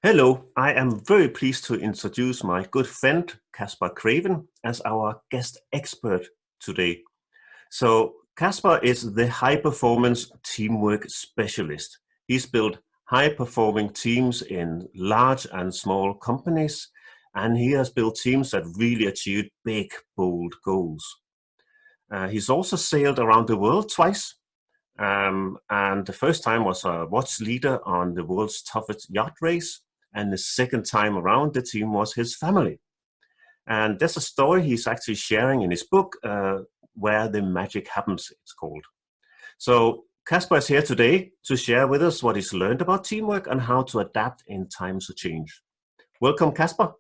Hello, I am very pleased to introduce my good friend Caspar Craven as our guest expert today. So, Caspar is the high performance teamwork specialist. He's built high performing teams in large and small companies, and he has built teams that really achieve big, bold goals. He's also sailed around the world twice, and the first time was a watch leader on the world's toughest yacht race. And the second time around, the team was his family. And that's a story he's actually sharing in his book, Where the Magic Happens, it's called. So Caspar is here today to share with us what he's learned about teamwork and how to adapt in times of change. Welcome, Caspar.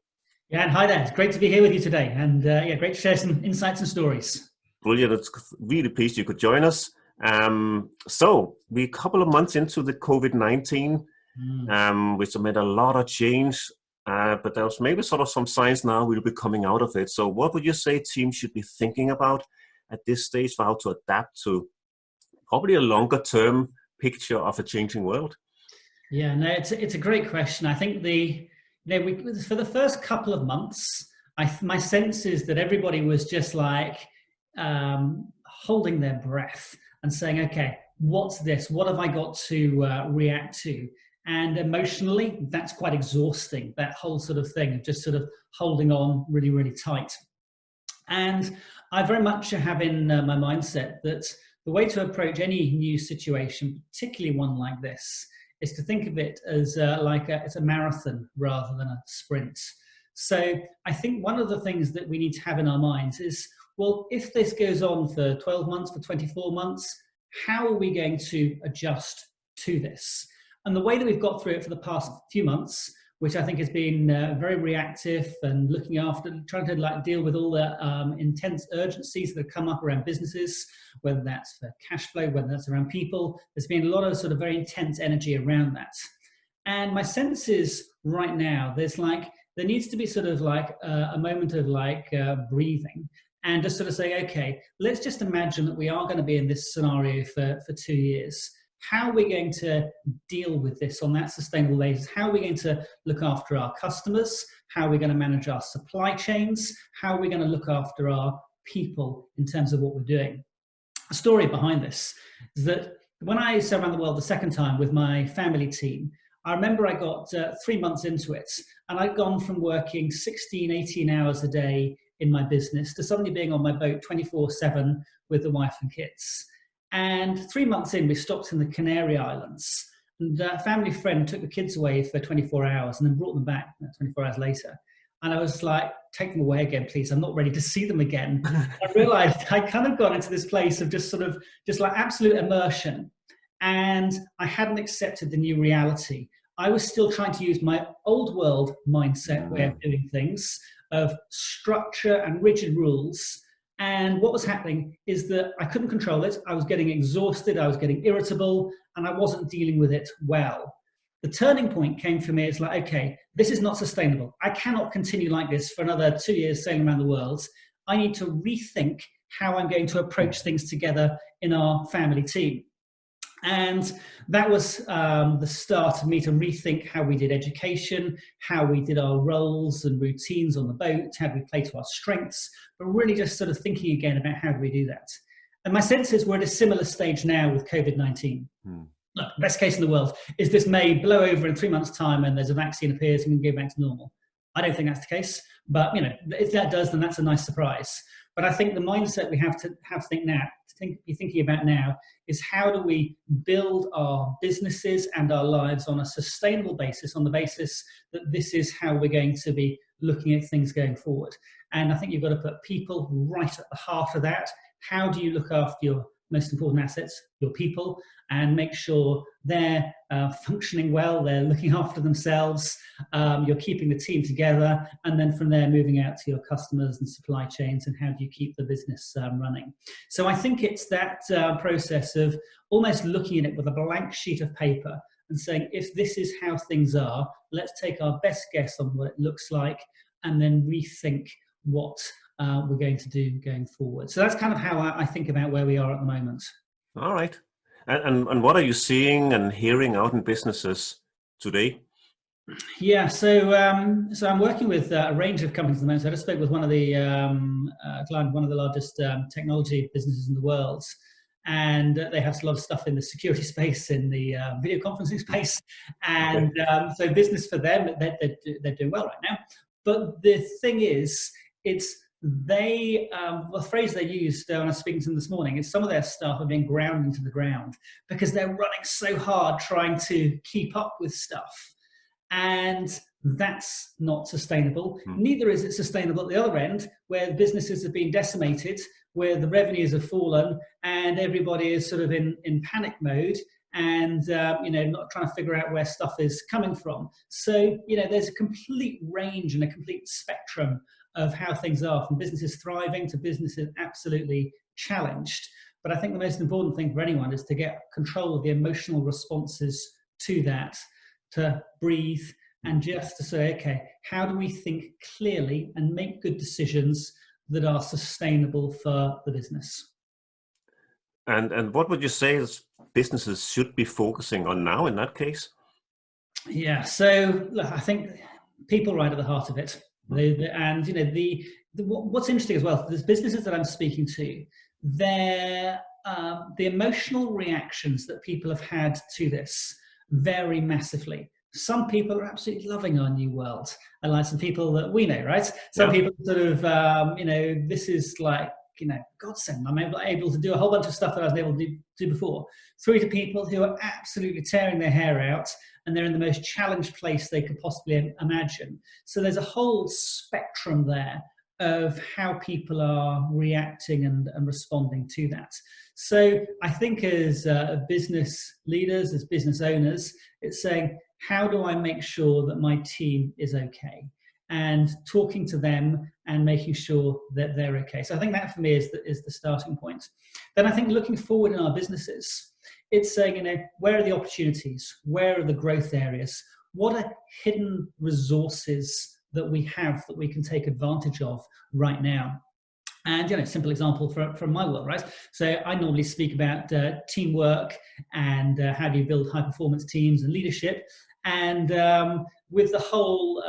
Yeah, and hi there. It's great to be here with you today, and great to share some insights and stories. Brilliant. It's really pleased you could join us. So we're a couple of months into the COVID-19, which made a lot of change, but there's maybe sort of some signs now we'll be coming out of it. So what would you say teams should be thinking about at this stage for how to adapt to probably a longer term picture of a changing world? Yeah, no, it's a great question. I think for the first couple of months, my sense is that everybody was just like holding their breath and saying, "Okay, what's this? What have I got to react to?" And emotionally, that's quite exhausting. That whole sort of thing of just sort of holding on really, really tight. And I very much have in my mindset that the way to approach any new situation, particularly one like this, is to think of it as it's a marathon rather than a sprint. So I think one of the things that we need to have in our minds is, well, if this goes on for 12 months, for 24 months, how are we going to adjust to this? And the way that we've got through it for the past few months, which I think has been very reactive and looking after, trying to deal with all the intense urgencies that have come up around businesses, whether that's for cash flow, whether that's around people. There's been a lot of sort of very intense energy around that. And my sense is right now, there needs to be sort of like a moment of breathing and just sort of say, okay, let's just imagine that we are going to be in this scenario for 2 years. How are we going to deal with this on that sustainable basis? How are we going to look after our customers? How are we going to manage our supply chains? How are we going to look after our people in terms of what we're doing? A story behind this is that when I sailed around the world the second time with my family team, I remember I got 3 months into it, and I'd gone from working 16, 18 hours a day in my business to suddenly being on my boat 24/7 with the wife and kids. And 3 months in, we stopped in the Canary Islands. And a family friend took the kids away for 24 hours and then brought them back 24 hours later. And I was like, take them away again, please. I'm not ready to see them again. I realized I'd kind of gone into this place of just like absolute immersion. And I hadn't accepted the new reality. I was still trying to use my old world mindset way of doing things, of structure and rigid rules. And what was happening is that I couldn't control it. I was getting exhausted, I was getting irritable, and I wasn't dealing with it well. The turning point came for me. It's like, okay, this is not sustainable. I cannot continue like this for another 2 years sailing around the world. I need to rethink how I'm going to approach things together in our family team. And that was the start of me to rethink how we did education, how we did our roles and routines on the boat, how do we play to our strengths, but really just sort of thinking again about how do we do that. And my sense is we're at a similar stage now with COVID-19. Look, best case in the world is this may blow over in 3 months' time and there's a vaccine appears and we can go back to normal. I don't think that's the case, but if that does, then that's a nice surprise. But I think the mindset we have to be thinking about now is how do we build our businesses and our lives on a sustainable basis, on the basis that this is how we're going to be looking at things going forward. And I think you've got to put people right at the heart of that. How do you look after your most important assets, your people, and make sure they're functioning well, they're looking after themselves, you're keeping the team together, and then from there moving out to your customers and supply chains, and how do you keep the business running. So I think it's that process of almost looking at it with a blank sheet of paper and saying, if this is how things are, let's take our best guess on what it looks like, and then rethink what we're going to do going forward. So that's kind of how I think about where we are at the moment. All right. And what are you seeing and hearing out in businesses today? Yeah, so I'm working with a range of companies at the moment. So I just spoke with one of the client, one of the largest technology businesses in the world, and they have a lot of stuff in the security space, in the video conferencing space, Okay. and so business for them, they're doing well right now. But the thing is, it's the phrase they used when I was speaking to them this morning is some of their staff are being ground into the ground because they're running so hard trying to keep up with stuff, and that's not sustainable. Neither is it sustainable at the other end, where businesses have been decimated, where the revenues have fallen, and everybody is sort of in panic mode, and not trying to figure out where stuff is coming from. So there's a complete range and a complete spectrum of how things are, from businesses thriving to businesses absolutely challenged. But I think the most important thing for anyone is to get control of the emotional responses to that, to breathe, and just to say, okay, how do we think clearly and make good decisions that are sustainable for the business? And what would you say is businesses should be focusing on now in that case? Yeah, so look, I think people right at the heart of it. And what's interesting as well, there's businesses that I'm speaking to, the emotional reactions that people have had to this vary massively. Some people are absolutely loving our new world, and like some people that we know, right? Some Yeah. people sort of, this is like, godsend. I'm able to do a whole bunch of stuff that I wasn't able to do before. Through to people who are absolutely tearing their hair out, and they're in the most challenged place they could possibly imagine. So there's a whole spectrum there of how people are reacting and responding to that. So I think as business leaders, as business owners, it's saying, how do I make sure that my team is okay? And talking to them and making sure that they're okay. So I think that for me is the starting point. Then I think looking forward in our businesses, it's saying, where are the opportunities? Where are the growth areas? What are hidden resources that we have that we can take advantage of right now? And simple example from my world, right? So I normally speak about teamwork and how do you build high performance teams and leadership. And with the whole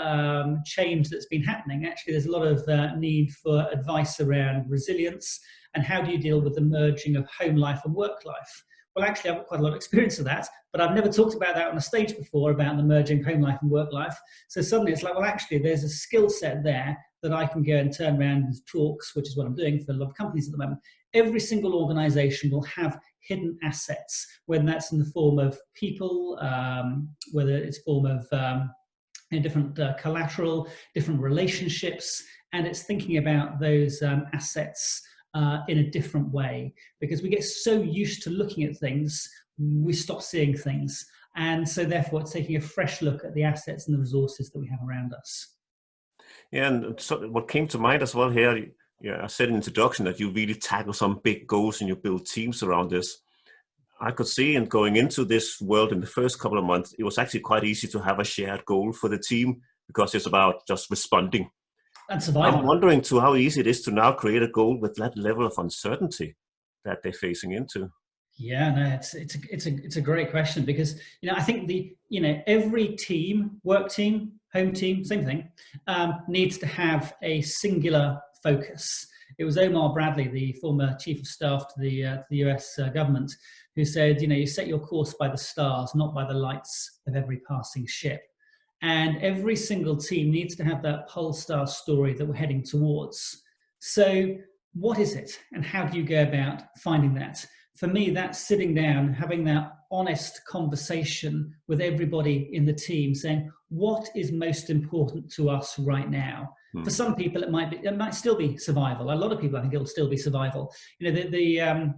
change that's been happening, actually, there's a lot of need for advice around resilience and how do you deal with the merging of home life and work life. Well, actually, I've got quite a lot of experience of that, but I've never talked about that on a stage before, about the merging home life and work life. So suddenly it's like, well, actually, there's a skill set there that I can go and turn around and talks, which is what I'm doing for a lot of companies at the moment. Every single organization will have hidden assets, whether that's in the form of people, whether it's form of different collateral, different relationships, and it's thinking about those assets in a different way, because we get so used to looking at things, we stop seeing things. And so therefore it's taking a fresh look at the assets and the resources that we have around us. Yeah, and so what came to mind as well here, I said in introduction that you really tackle some big goals and you build teams around this. I could see in going into this world in the first couple of months, it was actually quite easy to have a shared goal for the team because it's about just responding. And survival. I'm wondering too how easy it is to now create a goal with that level of uncertainty that they're facing into. Yeah, no, it's a great question, because I think every team, work team, home team, same thing, needs to have a singular focus. It was Omar Bradley, the former chief of staff to the US government, who said, you set your course by the stars, not by the lights of every passing ship. And every single team needs to have that pole star story that we're heading towards. So what is it, and how do you go about finding that? For me, that's sitting down, having that honest conversation with everybody in the team, saying, what is most important to us right now? For some people, it might still be survival. A lot of people, I think, it'll still be survival. The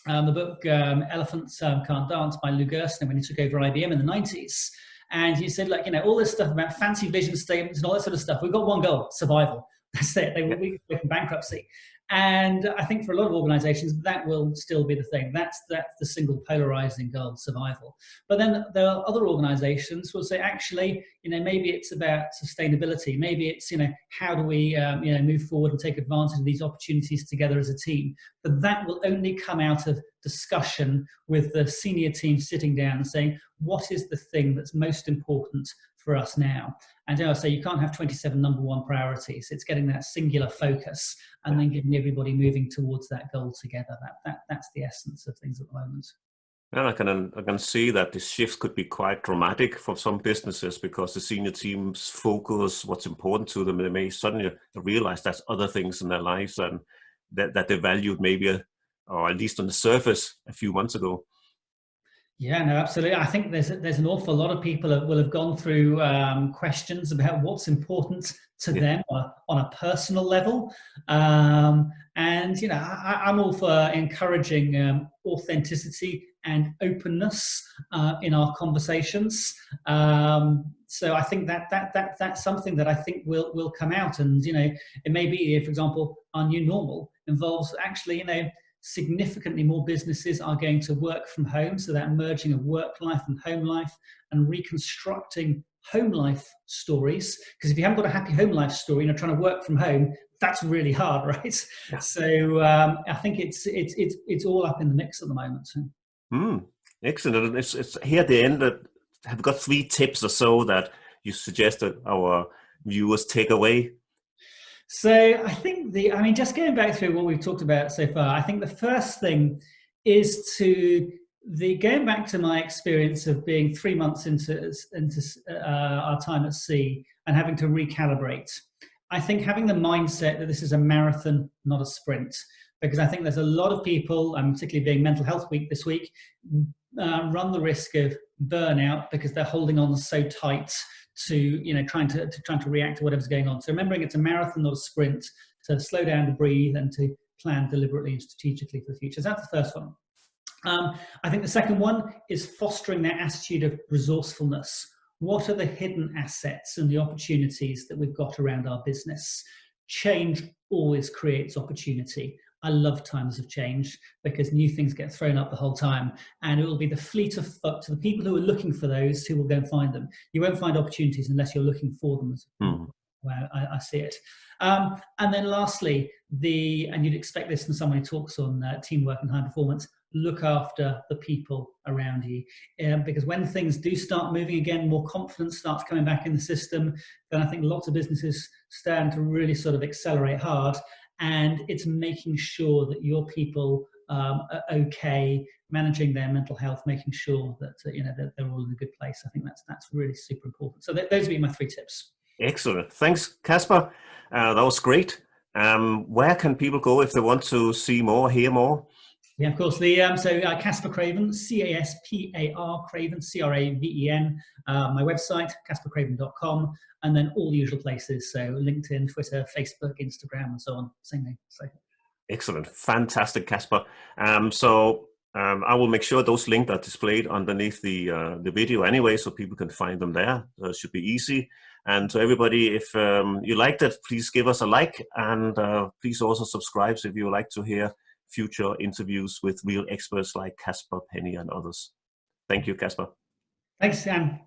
book Elephants Can't Dance by Lou Gerstner, when he took over IBM in the 90s. And he said, all this stuff about fancy vision statements and all that sort of stuff, we've got one goal: survival. That's it. They will be from bankruptcy. And I think for a lot of organizations, that will still be the thing. That's the single polarizing goal: survival. But then there are other organizations who will say, actually, maybe it's about sustainability. Maybe it's, how do we, move forward and take advantage of these opportunities together as a team. But that will only come out of discussion with the senior team sitting down and saying, what is the thing that's most important for us now? And I say you can't have 27 number one priorities. It's getting that singular focus and then getting everybody moving towards that goal together. That's the essence of things at the moment. And I can see that the shift could be quite dramatic for some businesses, because the senior teams focus what's important to them. They may suddenly realize there's other things in their lives and that they valued maybe, or at least on the surface, a few months ago. Yeah, no, absolutely. I think there's an awful lot of people that will have gone through questions about what's important to them on a personal level. And, you know, I'm all for encouraging authenticity and openness in our conversations. So I think that's something that I think will come out. And, you know, it may be, for example, our new normal involves actually, you know, significantly more businesses are going to work from home. So that merging of work life and home life and reconstructing home life stories. Because if you haven't got a happy home life story, you know, trying to work from home, that's really hard, right? Yeah. So I think it's all up in the mix at the moment. Excellent. It's here at the end that have got 3 tips or so that you suggest that our viewers take away. So I think just going back through what we've talked about so far, I think the first thing is going back to my experience of being 3 months into our time at sea and having to recalibrate. I think having the mindset that this is a marathon, not a sprint, because I think there's a lot of people, and particularly being Mental Health Week this week, run the risk of burnout because they're holding on so tight to, you know, trying to react to whatever's going on. So remembering it's a marathon, not a sprint, to slow down, to breathe, and to plan deliberately and strategically for the future. So that's the first one. I think the second one is fostering that attitude of resourcefulness. What are the hidden assets and the opportunities that we've got around our business? Change always creates opportunity. I love times of change because new things get thrown up the whole time, and it will be the fleet of foot to the people who are looking for those who will go and find them. You won't find opportunities unless you're looking for them. Well, I see it. And then lastly, and you'd expect this from someone who talks on teamwork and high performance, look after the people around you. Because when things do start moving again, more confidence starts coming back in the system, then I think lots of businesses stand to really sort of accelerate hard. And it's making sure that your people are okay, managing their mental health, making sure that that they're all in a good place. I think that's really super important. So those would be my 3 tips. Excellent. Thanks, Caspar. That was great. Where can people go if they want to see more, hear more? Yeah, of course. Caspar Craven, Caspar Craven, Craven. My website, casparcraven.com, and then all the usual places. So LinkedIn, Twitter, Facebook, Instagram, and so on. Same thing. So. Excellent. Fantastic, Caspar. I will make sure those links are displayed underneath the video anyway, so people can find them there. So it should be easy. And to everybody, if you liked it, please give us a like, and please also subscribe if you would like to hear future interviews with real experts like Caspar, Penny, and others. Thank you, Caspar. Thanks, Sam.